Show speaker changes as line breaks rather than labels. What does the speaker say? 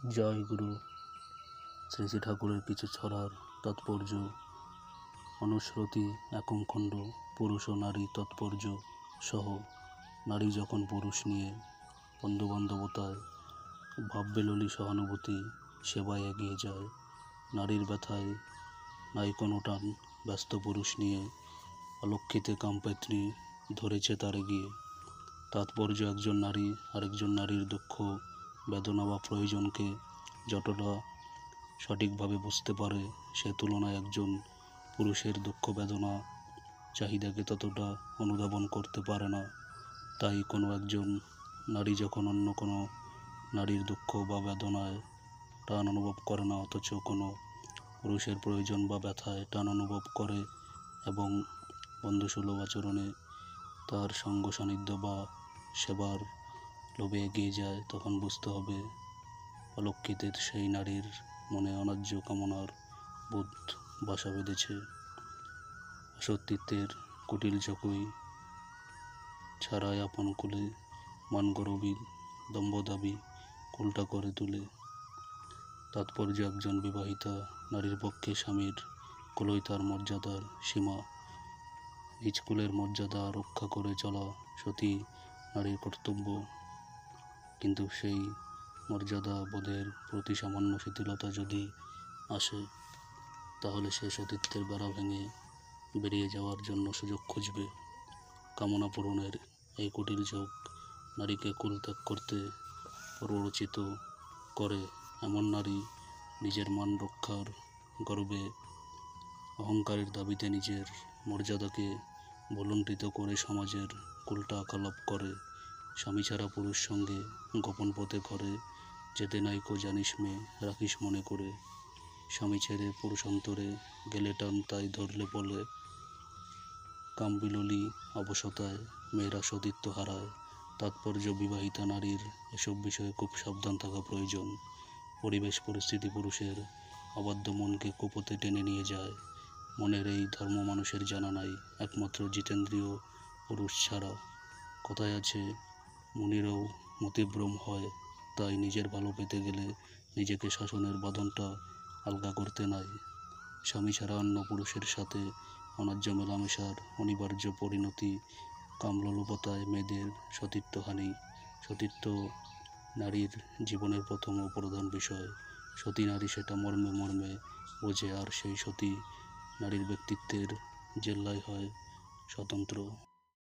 জয় গুরু। শ্রী শ্রী ঠাকুরের কিছু ছড়ার তাৎপর্য। অনুশ্রুতি একম খণ্ড। পুরুষ ও নারী তৎপর্য সহ। নারী যখন পুরুষ নিয়ে বন্ধুবান্ধবতায় ভাববেললি সহানুভূতি সেবায় এগিয়ে যায়, নারীর ব্যথায় নাই কোনো টান। ব্যস্ত পুরুষ নিয়ে অলক্ষিতে কামপেত্নী ধরেছে তার এগিয়ে। তাৎপর্য একজন নারী আরেকজন নারীর দুঃখ বেদনা বা প্রয়োজনকে যতটা সঠিকভাবে বুঝতে পারে, সে তুলনায় একজন পুরুষের দুঃখ বেদনা চাহিদাকে ততটা অনুধাবন করতে পারে না। তাই কোনো একজন নারী যখন অন্য কোনো নারীর দুঃখ বা বেদনায় টান অনুভব করে না, অথচ কোনো পুরুষের প্রয়োজন বা ব্যথায় টান অনুভব করে এবং বন্ধুসুলভ আচরণে তার সঙ্গ সান্নিধ্য বা সেবার লোভে এগিয়ে যায়, তখন বুঝতে হবে অলক্ষিতের সেই নারীর মনে অন্যায্য কামনার বোধ বাসা বেঁধেছে। অসত্যিত্বের কুটিল চকই ছাড়াই আপন কুলে মানগরবীর দম্ভদাবি কুলটা করে তুলে। তাৎপর্য একজন বিবাহিতা নারীর পক্ষে স্বামীর কুলই তার মর্যাদার সীমা। নিজ কুলের মর্যাদা রক্ষা করে চলা সতী নারীর কর্তব্য, কিন্তু সেই মর্যাদা বোধের প্রতি সামান্য শিথিলতা যদি আসে, তাহলে সে সতীত্বের বেড়া ভেঙে বেরিয়ে যাওয়ার জন্য সুযোগ খুঁজবে। কামনা পূরণের এই কুটিল চোখ নারীকে কুল ত্যাগ করতে প্ররোচিত করে। এমন নারী নিজের মান রক্ষার গর্বে অহংকারের দাবিতে নিজের মর্যাদাকে ভুলুণ্ঠিত করে সমাজের কুলটা আকালাপ করে। স্বামী ছাড়া পুরুষ সঙ্গে গোপন পথে করে যেতে নাইকো জানিস মেয়ে, রাখিস মনে করে। স্বামী ছেড়ে পুরুষান্তরে গেলে টান তাই ধরলে বলে, কামবিললি অবসতায় মেয়েরা সতীত্ব হারায়। তাৎপর্য বিবাহিতা নারীর এসব বিষয়ে খুব সাবধান থাকা প্রয়োজন। পরিবেশ পরিস্থিতি পুরুষের অবাধ্য মনকে কুপথে টেনে নিয়ে যায়। মনের এই ধর্ম মানুষের জানা নাই, একমাত্র জিতেন্দ্রীয় পুরুষ ছাড়া। কথায় আছে, মুনিরও মতিভ্রম হয়। তাই নিজের ভালো পেতে গেলে নিজেকে শাসনের বাঁধনটা আলগা করতে নাই। স্বামী ছাড়া অন্য পুরুষের সাথে অন্যায্য মেলামেশার অনিবার্য পরিণতি কামলোলুপতায় মেয়েদের সতীত্বহানি। সতীত্ব নারীর জীবনের প্রথম ও প্রধান বিষয়। সতী নারী সেটা মর্মে মর্মে বোঝে, আর সেই সতী নারীর ব্যক্তিত্বের জেল্লাই হয় স্বতন্ত্র।